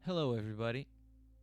Hello, everybody.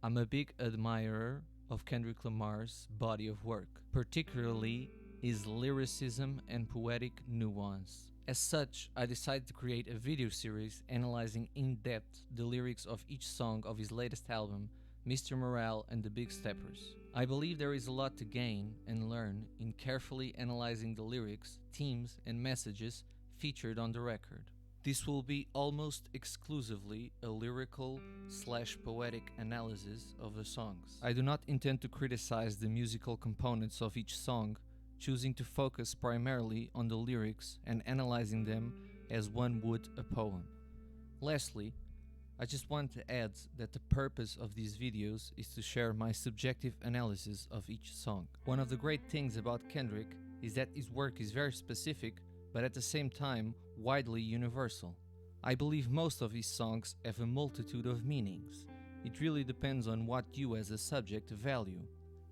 I'm a big admirer of Kendrick Lamar's body of work, particularly his lyricism and poetic nuance. As such, I decided to create a video series analyzing in depth the lyrics of each song of his latest album, Mr. Morale and the Big Steppers. I believe there is a lot to gain and learn in carefully analyzing the lyrics, themes, and messages featured on the record. This will be almost exclusively a lyrical/poetic analysis of the songs. I do not intend to criticize the musical components of each song, choosing to focus primarily on the lyrics and analyzing them as one would a poem. Lastly, I just want to add that the purpose of these videos is to share my subjective analysis of each song. One of the great things about Kendrick is that his work is very specific, but at the same time widely universal. I believe most of his songs have a multitude of meanings. It really depends on what you as a subject value.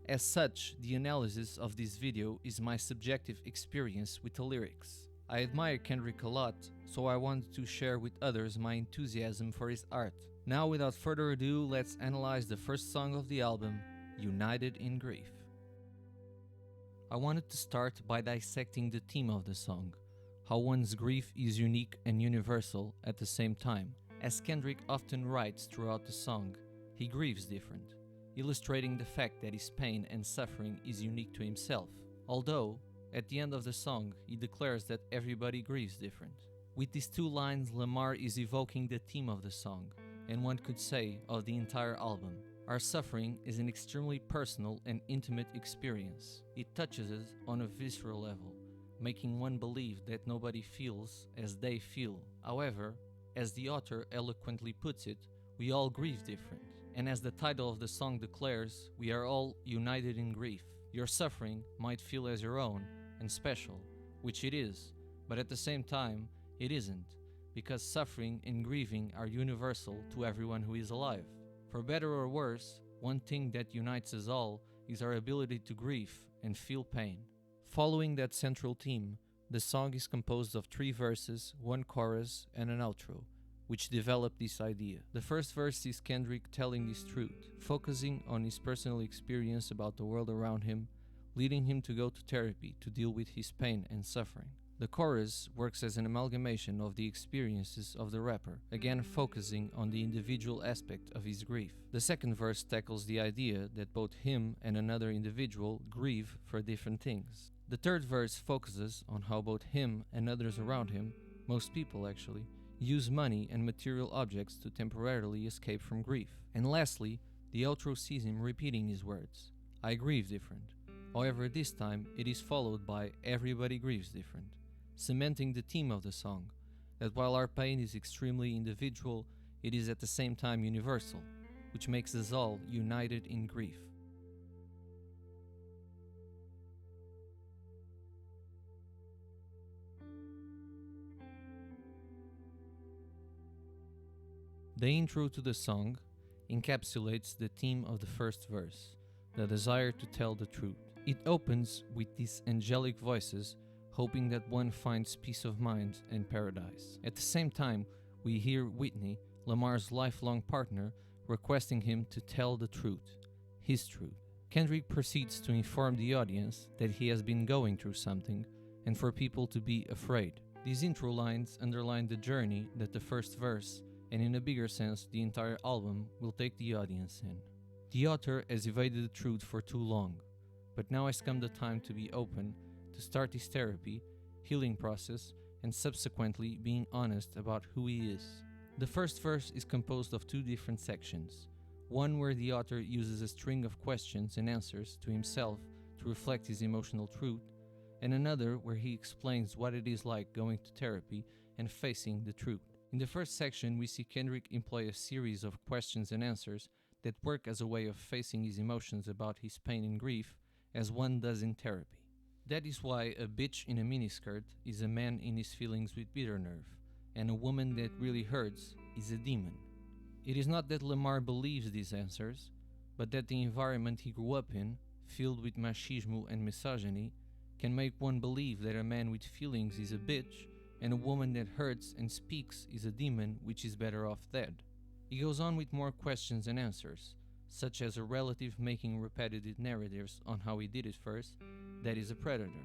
As such, the analysis of this video is my subjective experience with the lyrics. I admire Kendrick a lot, so I wanted to share with others my enthusiasm for his art. Now, without further ado, let's analyze the first song of the album, United in Grief. I wanted to start by dissecting the theme of the song, how one's grief is unique and universal at the same time. As Kendrick often writes throughout the song, he grieves different, illustrating the fact that his pain and suffering is unique to himself. Although, at the end of the song, he declares that everybody grieves different. With these two lines, Lamar is evoking the theme of the song, and one could say of the entire album. Our suffering is an extremely personal and intimate experience. It touches us on a visceral level, making one believe that nobody feels as they feel. However, as the author eloquently puts it, we all grieve different. And as the title of the song declares, we are all united in grief. Your suffering might feel as your own and special, which it is, but at the same time, it isn't, because suffering and grieving are universal to everyone who is alive. For better or worse, one thing that unites us all is our ability to grieve and feel pain. Following that central theme, the song is composed of 3 verses, 1 chorus, and an outro, which develop this idea. The first verse is Kendrick telling his truth, focusing on his personal experience about the world around him, leading him to go to therapy to deal with his pain and suffering. The chorus works as an amalgamation of the experiences of the rapper, again focusing on the individual aspect of his grief. The second verse tackles the idea that both him and another individual grieve for different things. The third verse focuses on how both him and others around him, most people actually, use money and material objects to temporarily escape from grief. And lastly, the outro sees him repeating his words, "I grieve different." However, this time it is followed by "everybody grieves different," cementing the theme of the song, that while our pain is extremely individual, it is at the same time universal, which makes us all united in grief. The intro to the song encapsulates the theme of the first verse, the desire to tell the truth. It opens with these angelic voices, hoping that one finds peace of mind and paradise. At the same time, we hear Whitney, Lamar's lifelong partner, requesting him to tell the truth, his truth. Kendrick proceeds to inform the audience that he has been going through something and for people to be afraid. These intro lines underline the journey that the first verse, and in a bigger sense the entire album, will take the audience in. The author has evaded the truth for too long, but now has come the time to be open, to start his therapy, healing process, and subsequently being honest about who he is. The first verse is composed of 2 different sections, one where the author uses a string of questions and answers to himself to reflect his emotional truth, and another where he explains what it is like going to therapy and facing the truth. In the first section, we see Kendrick employ a series of questions and answers that work as a way of facing his emotions about his pain and grief, as one does in therapy. That is why a bitch in a miniskirt is a man in his feelings with bitter nerve, and a woman that really hurts is a demon. It is not that Lamar believes these answers, but that the environment he grew up in, filled with machismo and misogyny, can make one believe that a man with feelings is a bitch, and a woman that hurts and speaks is a demon which is better off dead. He goes on with more questions and answers, such as a relative making repetitive narratives on how he did it first, that is a predator,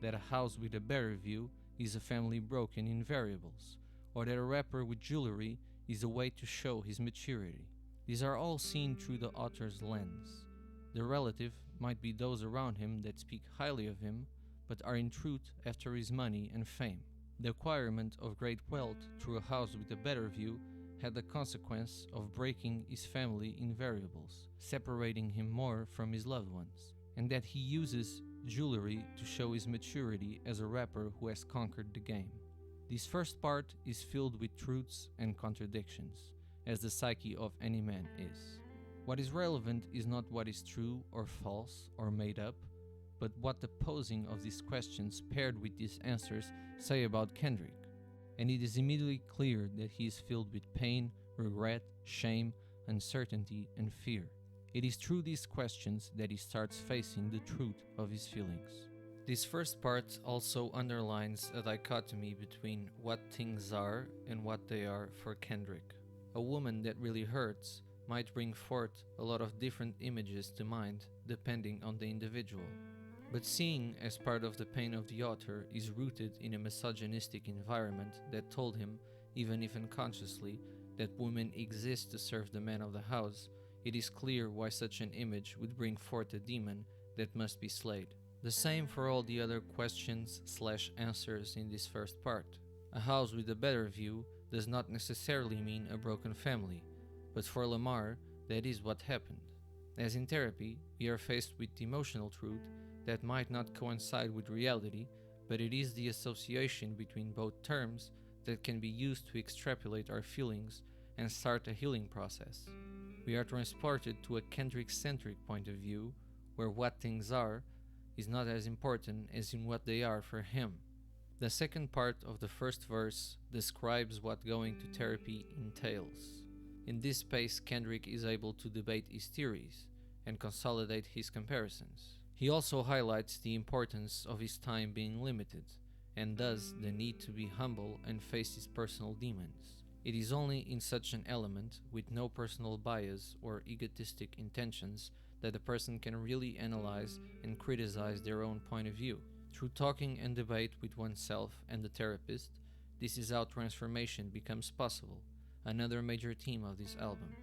that a house with a better view is a family broken in variables, or that a rapper with jewelry is a way to show his maturity. These are all seen through the author's lens. The relative might be those around him that speak highly of him, but are in truth after his money and fame. The acquirement of great wealth through a house with a better view had the consequence of breaking his family in variables, separating him more from his loved ones, and that he uses jewelry to show his maturity as a rapper who has conquered the game. This first part is filled with truths and contradictions, as the psyche of any man is. What is relevant is not what is true or false or made up, but what the posing of these questions paired with these answers say about Kendrick. And it is immediately clear that he is filled with pain, regret, shame, uncertainty, and fear. It is through these questions that he starts facing the truth of his feelings. This first part also underlines a dichotomy between what things are and what they are for Kendrick. A woman that really hurts might bring forth a lot of different images to mind depending on the individual. But seeing as part of the pain of the author is rooted in a misogynistic environment that told him, even if unconsciously, that women exist to serve the man of the house, it is clear why such an image would bring forth a demon that must be slayed. The same for all the other questions/answers in this first part. A house with a better view does not necessarily mean a broken family, but for Lamar, that is what happened. As in therapy, we are faced with emotional truth that might not coincide with reality, but it is the association between both terms that can be used to extrapolate our feelings and start a healing process. We are transported to a Kendrick-centric point of view, where what things are is not as important as in what they are for him. The second part of the first verse describes what going to therapy entails. In this space, Kendrick is able to debate his theories and consolidate his comparisons. He also highlights the importance of his time being limited, and thus the need to be humble and face his personal demons. It is only in such an element, with no personal bias or egotistic intentions, that a person can really analyze and criticize their own point of view. Through talking and debate with oneself and the therapist, this is how transformation becomes possible, another major theme of this album.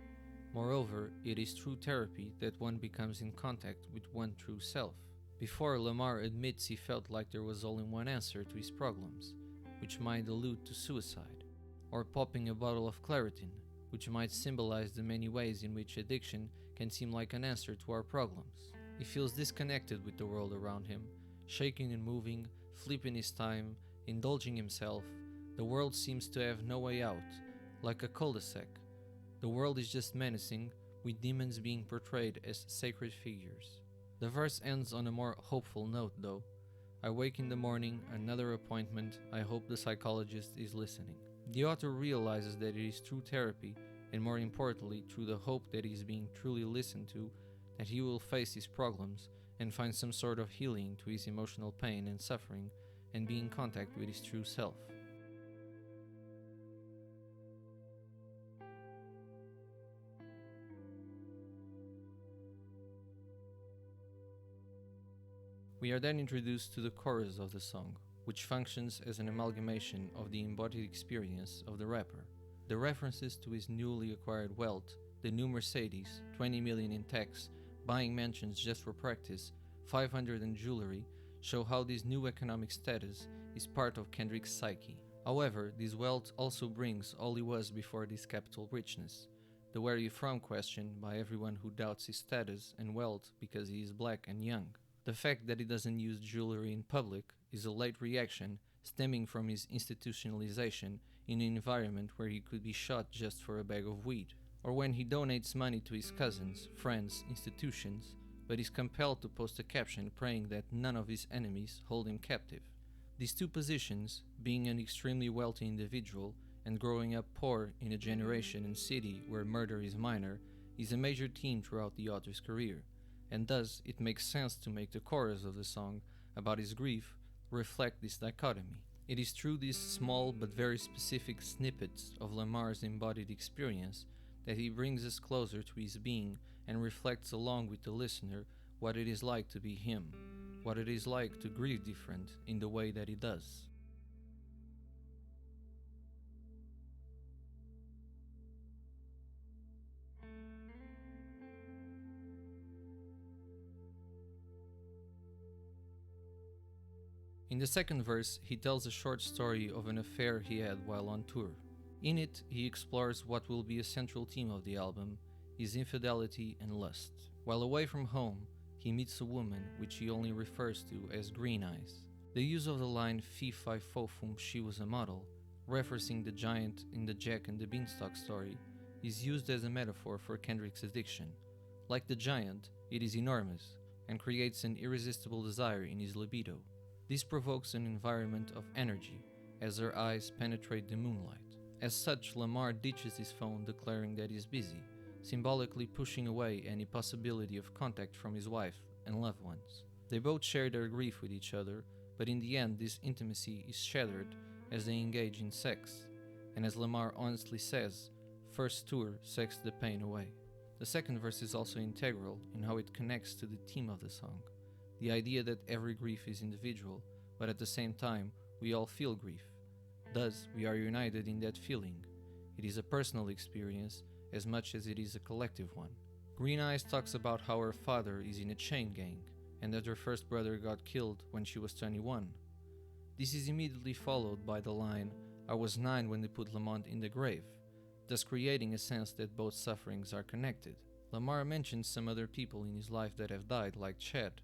Moreover, it is through therapy that one becomes in contact with one true self. Before, Lamar admits he felt like there was only one answer to his problems, which might allude to suicide, or popping a bottle of Claritin, which might symbolize the many ways in which addiction can seem like an answer to our problems. He feels disconnected with the world around him, shaking and moving, flipping his time, indulging himself. The world seems to have no way out, like a cul-de-sac. The world is just menacing, with demons being portrayed as sacred figures. The verse ends on a more hopeful note though. I wake in the morning, another appointment, I hope the psychologist is listening. The author realizes that it is through therapy, and more importantly through the hope that he is being truly listened to, that he will face his problems and find some sort of healing to his emotional pain and suffering, and be in contact with his true self. We are then introduced to the chorus of the song, which functions as an amalgamation of the embodied experience of the rapper. The references to his newly acquired wealth, the new Mercedes, 20 million in tax, buying mansions just for practice, 500 in jewelry, show how this new economic status is part of Kendrick's psyche. However, this wealth also brings all he was before this capital richness, the where you from question by everyone who doubts his status and wealth because he is black and young. The fact that he doesn't use jewelry in public is a late reaction stemming from his institutionalization in an environment where he could be shot just for a bag of weed, or when he donates money to his cousins, friends, institutions, but is compelled to post a caption praying that none of his enemies hold him captive. These two positions, being an extremely wealthy individual and growing up poor in a generation and city where murder is minor, is a major theme throughout the author's career, and thus it makes sense to make the chorus of the song about his grief reflect this dichotomy. It is through these small but very specific snippets of Lamar's embodied experience that he brings us closer to his being and reflects along with the listener what it is like to be him, what it is like to grieve different in the way that he does. In the second verse, he tells a short story of an affair he had while on tour. In it, he explores what will be a central theme of the album, his infidelity and lust. While away from home, he meets a woman which he only refers to as Green Eyes. The use of the line "Fee fi fo fum, she was a model," referencing the giant in the Jack and the Beanstalk story, is used as a metaphor for Kendrick's addiction. Like the giant, it is enormous and creates an irresistible desire in his libido. This provokes an environment of energy as her eyes penetrate the moonlight. As such, Lamar ditches his phone, declaring that he's busy, symbolically pushing away any possibility of contact from his wife and loved ones. They both share their grief with each other, but in the end this intimacy is shattered as they engage in sex, and as Lamar honestly says, "First tour, sex the pain away." The second verse is also integral in how it connects to the theme of the song, the idea that every grief is individual, but at the same time we all feel grief. Thus, we are united in that feeling. It is a personal experience as much as it is a collective one. Green Eyes talks about how her father is in a chain gang and that her first brother got killed when she was 21. This is immediately followed by the line, "I was 9 when they put Lamont in the grave," thus creating a sense that both sufferings are connected. Lamar mentions some other people in his life that have died, like Chad,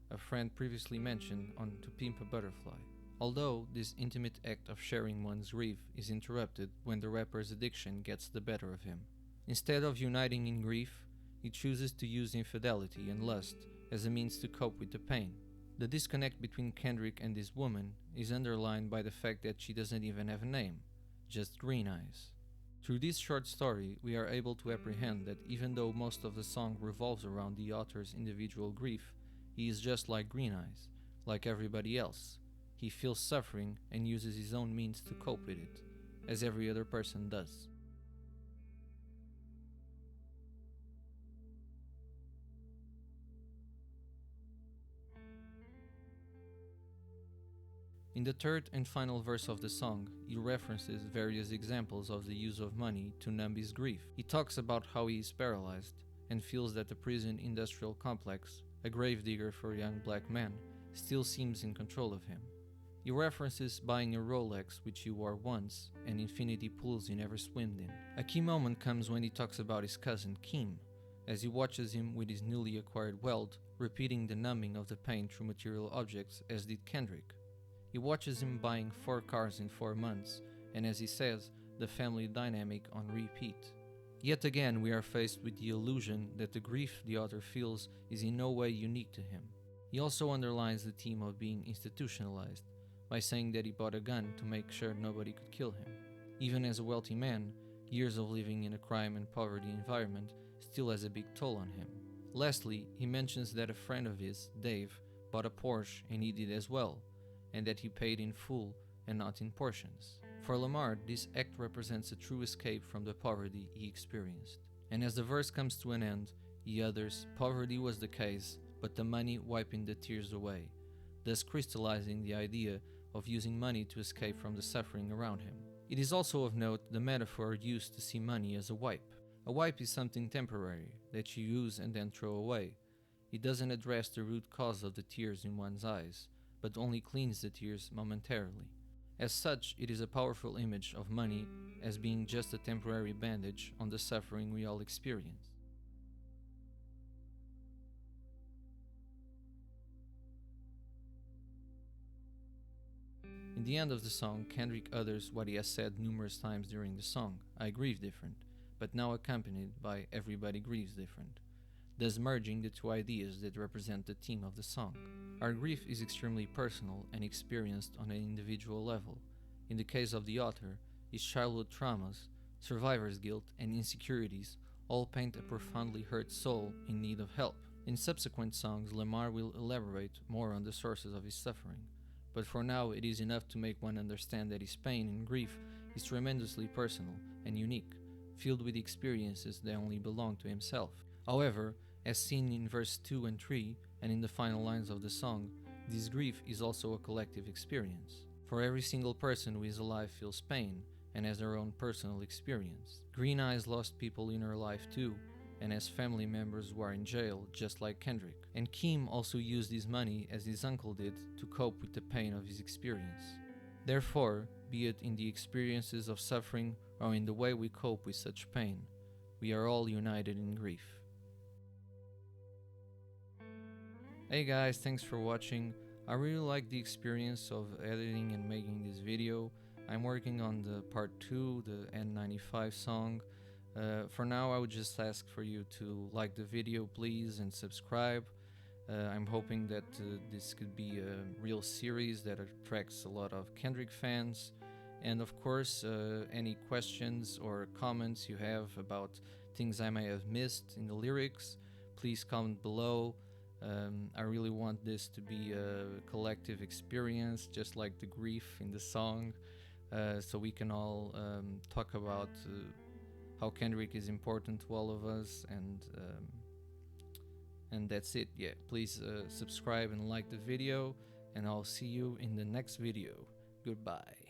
a friend previously mentioned on To Pimp a Butterfly. Although this intimate act of sharing one's grief is interrupted when the rapper's addiction gets the better of him. Instead of uniting in grief, he chooses to use infidelity and lust as a means to cope with the pain. The disconnect between Kendrick and this woman is underlined by the fact that she doesn't even have a name, just Green Eyes. Through this short story, we are able to apprehend that even though most of the song revolves around the author's individual grief, he is just like Green Eyes, like everybody else. He feels suffering and uses his own means to cope with it, as every other person does. In the third and final verse of the song, he references various examples of the use of money to numb his grief. He talks about how he is paralyzed and feels that the prison industrial complex, a gravedigger for a young black man, still seems in control of him. He references buying a Rolex which he wore once and infinity pools he never swam in. A key moment comes when he talks about his cousin Kim, as he watches him with his newly acquired wealth, repeating the numbing of the pain through material objects as did Kendrick. He watches him buying 4 cars in 4 months, and as he says, the family dynamic on repeat. Yet again we are faced with the illusion that the grief the author feels is in no way unique to him. He also underlines the theme of being institutionalized, by saying that he bought a gun to make sure nobody could kill him. Even as a wealthy man, years of living in a crime and poverty environment still has a big toll on him. Lastly, he mentions that a friend of his, Dave, bought a Porsche and he did as well, and that he paid in full and not in portions. For Lamar, this act represents a true escape from the poverty he experienced. And as the verse comes to an end, he utters, "Poverty was the case, but the money wiping the tears away," thus crystallizing the idea of using money to escape from the suffering around him. It is also of note the metaphor used to see money as a wipe. A wipe is something temporary that you use and then throw away. It doesn't address the root cause of the tears in one's eyes, but only cleans the tears momentarily. As such, it is a powerful image of money as being just a temporary bandage on the suffering we all experience. In the end of the song, Kendrick utters what he has said numerous times during the song, "I grieve different," but now accompanied by "everybody grieves different," thus merging the two ideas that represent the theme of the song. Our grief is extremely personal and experienced on an individual level. In the case of the author, his childhood traumas, survivor's guilt, and insecurities all paint a profoundly hurt soul in need of help. In subsequent songs, Lamar will elaborate more on the sources of his suffering, but for now it is enough to make one understand that his pain and grief is tremendously personal and unique, filled with experiences that only belong to himself. However, as seen in verse 2 and 3, and in the final lines of the song, this grief is also a collective experience. For every single person who is alive feels pain and has their own personal experience. Green Eyes lost people in her life too, and has family members who are in jail, just like Kendrick. And Kim also used his money, as his uncle did, to cope with the pain of his experience. Therefore, be it in the experiences of suffering or in the way we cope with such pain, we are all united in grief. Hey guys, thanks for watching. I really like the experience of editing and making this video. I'm working on the part 2, the N95 song. For now, I would just ask for you to like the video, please, and subscribe. I'm hoping that this could be a real series that attracts a lot of Kendrick fans. And of course, any questions or comments you have about things I may have missed in the lyrics, please comment below. I really want this to be a collective experience, just like the grief in the song, so we can all talk about how Kendrick is important to all of us, and that's it. Yeah, please subscribe and like the video, and I'll see you in the next video. Goodbye.